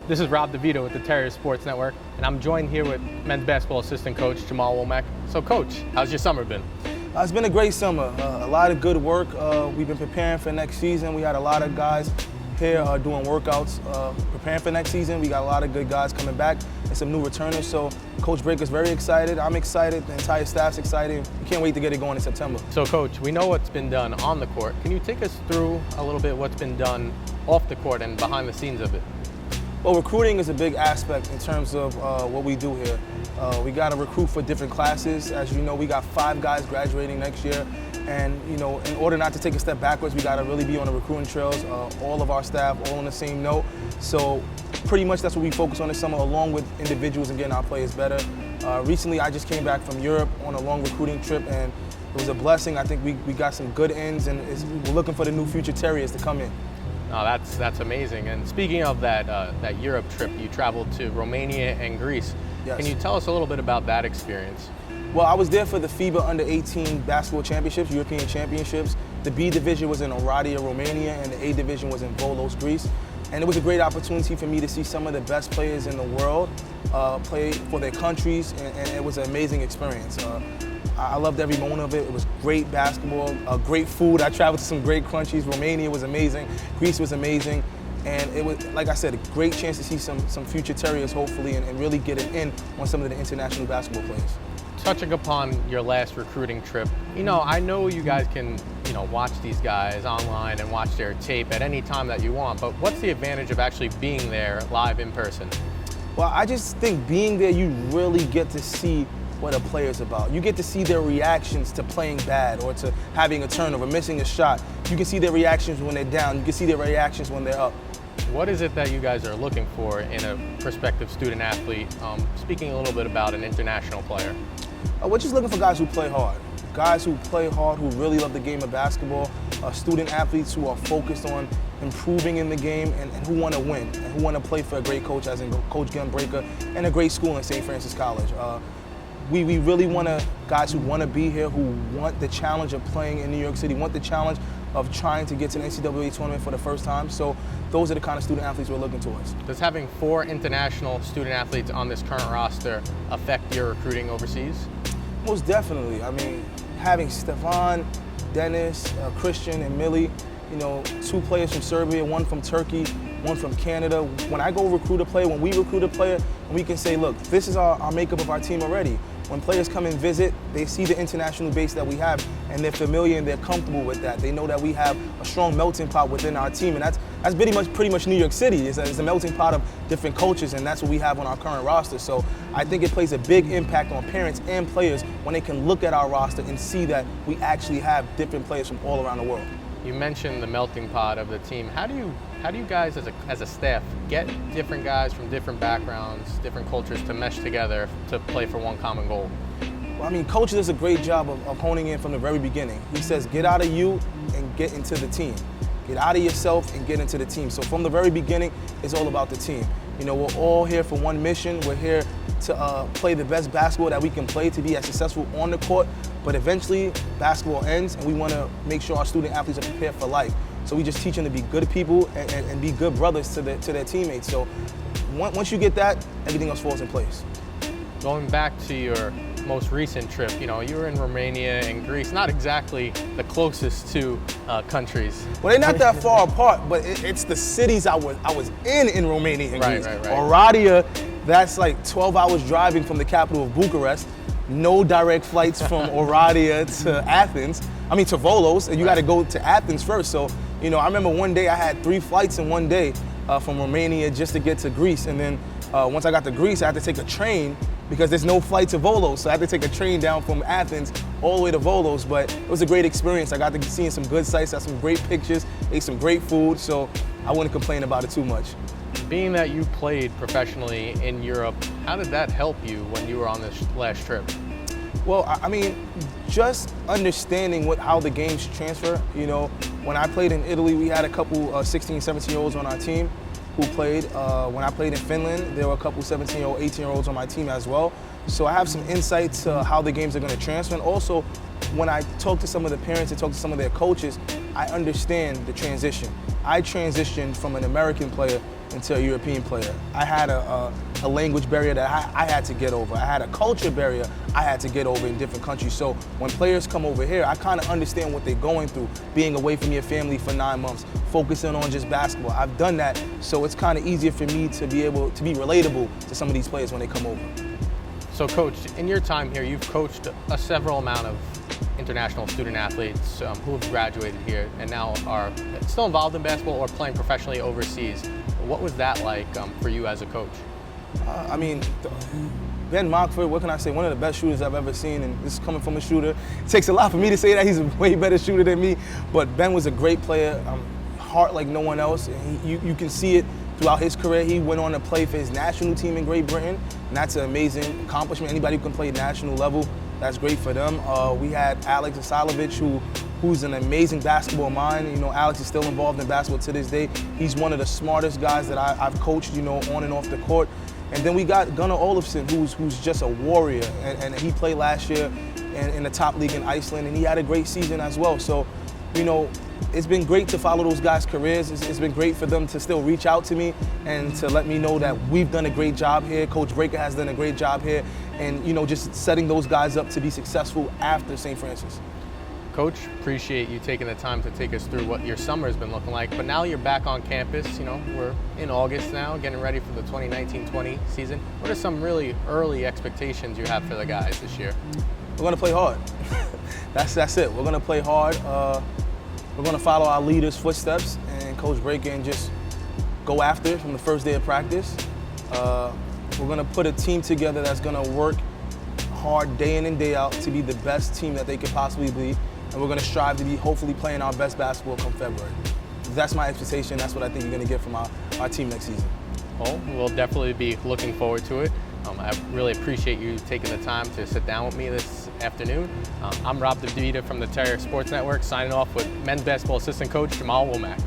This is Rob DeVito with the Terrier Sports Network, and I'm joined here with men's basketball assistant coach Jamaal Womack. So, Coach, how's your summer been? It's been a great summer. A lot of good work. We've been preparing for next season. We had a lot of guys here doing workouts, preparing for next season. We got a lot of good guys coming back and some new returners. So Coach Breaker's very excited. I'm excited. The entire staff's excited. We can't wait to get it going in September. So, Coach, we know what's been done on the court. Can you take us through a little bit what's been done off the court and behind the scenes of it? Well, recruiting is a big aspect in terms of what we do here. We got to recruit for different classes. As you know, we got 5 guys graduating next year. And, you know, in order not to take a step backwards, we got to really be on the recruiting trails, all of our staff, all on the same note. So pretty much that's what we focus on this summer, along with individuals and getting our players better. Recently, I just came back from Europe on a long recruiting trip, and it was a blessing. I think we got some good ends, and we're looking for the new future Terriers to come in. Oh, that's amazing. And speaking of that Europe trip, you traveled to Romania and Greece. Yes. Can you tell us a little bit about that experience? Well, I was there for the FIBA Under-18 basketball championships, European championships. The B division was in Oradea, Romania, and the A division was in Volos, Greece. And it was a great opportunity for me to see some of the best players in the world play for their countries, and it was an amazing experience. I loved every moment of it. It was great basketball, great food. I traveled to some great countries. Romania was amazing. Greece was amazing. And it was, like I said, a great chance to see some future Terriers, hopefully, and really get it in on some of the international basketball players. Touching upon your last recruiting trip, I know you guys can, watch these guys online and watch their tape at any time that you want, but what's the advantage of actually being there live in person? Well, I just think being there, you really get to see what a player's about. You get to see their reactions to playing bad or to having a turnover, missing a shot. You can see their reactions when they're down. You can see their reactions when they're up. What is it that you guys are looking for in a prospective student athlete? Speaking a little bit about an international player. We're just looking for guys who play hard. Guys who play hard, who really love the game of basketball. Student athletes who are focused on improving in the game and who want to win and who want to play for a great coach, as in Coach Breaker, and a great school in St. Francis College. We really want guys who want to be here, who want the challenge of playing in New York City, want the challenge of trying to get to an NCAA tournament for the first time. So those are the kind of student athletes we're looking towards. Does having 4 international student athletes on this current roster affect your recruiting overseas? Most definitely. I mean, having Stefan, Dennis, Christian, and Millie, 2 players from Serbia, 1 from Turkey, 1 from Canada. When I go recruit a player, when we recruit a player, we can say, look, this is our makeup of our team already. When players come and visit, they see the international base that we have, and they're familiar and they're comfortable with that. They know that we have a strong melting pot within our team, and that's pretty much New York City. It's a melting pot of different cultures, and that's what we have on our current roster. So I think it plays a big impact on parents and players when they can look at our roster and see that we actually have different players from all around the world. You mentioned the melting pot of the team. How do you guys as a staff get different guys from different backgrounds, different cultures to mesh together to play for one common goal? Well, I mean, Coach does a great job of honing in from the very beginning. He says, get out of you and get into the team. Get out of yourself and get into the team. So from the very beginning, it's all about the team. We're all here for one mission. We're here to play the best basketball that we can play, to be as successful on the court. But eventually, basketball ends, and we want to make sure our student athletes are prepared for life. So we just teach them to be good people and be good brothers to their teammates. So once you get that, everything else falls in place. Going back to your most recent trip, you were in Romania and Greece, not exactly the closest two countries. Well, they're not that far apart, but it's the cities I was in Romania and Greece. Right. Oradea, that's like 12 hours driving from the capital of Bucharest. No direct flights from Oradea to Athens. To Volos, and you got to go to Athens first. So, I remember one day I had 3 flights in one day from Romania just to get to Greece. And then once I got to Greece, I had to take a train because there's no flight to Volos. So I had to take a train down from Athens all the way to Volos. But it was a great experience. I got to see some good sights, had some great pictures, ate some great food. So I wouldn't complain about it too much. Being that you played professionally in Europe, how did that help you when you were on this last trip? Well, just understanding how the games transfer. When I played in Italy, we had a couple 16, 17-year-olds on our team who played. When I played in Finland, there were a couple 17-year-old, 18-year-olds on my team as well. So I have some insight to how the games are going to transfer. And also, when I talk to some of the parents and talk to some of their coaches, I understand the transition. I transitioned from an American player into a European player. I had a language barrier that I had to get over. I had a culture barrier I had to get over in different countries. So when players come over here, I kind of understand what they're going through, being away from your family for 9 months, focusing on just basketball. I've done that, so it's kind of easier for me to be able to be relatable to some of these players when they come over. So Coach, in your time here, you've coached a several amount of international student athletes who have graduated here and now are still involved in basketball or playing professionally overseas. What was that like for you as a coach? I mean, Ben Mockford, what can I say? One of the best shooters I've ever seen, and this is coming from a shooter. It takes a lot for me to say that. He's a way better shooter than me, but Ben was a great player, heart like no one else. And you can see it throughout his career. He went on to play for his national team in Great Britain, and that's an amazing accomplishment. Anybody who can play national level, that's great for them. We had Alex Asilovich, who's an amazing basketball mind. You know, Alex is still involved in basketball to this day. He's one of the smartest guys that I've coached, you know, on and off the court. And then we got Gunnar Olafsson, who's just a warrior, and he played last year in the top league in Iceland, and he had a great season as well. So, you know, it's been great to follow those guys' careers. It's been great for them to still reach out to me and to let me know that we've done a great job here. Coach Breaker has done a great job here, and, you know, just setting those guys up to be successful after St. Francis. Coach, appreciate you taking the time to take us through what your summer has been looking like. But now you're back on campus. You know, we're in August now, getting ready for the 2019-20 season. What are some really early expectations you have for the guys this year? We're going to play hard. That's it. We're going to play hard. We're going to follow our leaders' footsteps and Coach Breaker and just go after it from the first day of practice. We're going to put a team together that's going to work hard day in and day out to be the best team that they could possibly be. And we're going to strive to be hopefully playing our best basketball come February. That's my expectation. That's what I think you're going to get from our team next season. Well, we'll definitely be looking forward to it. I really appreciate you taking the time to sit down with me this afternoon. I'm Rob DeVita from the Terrier Sports Network, signing off with men's basketball assistant coach Jamaal Womack.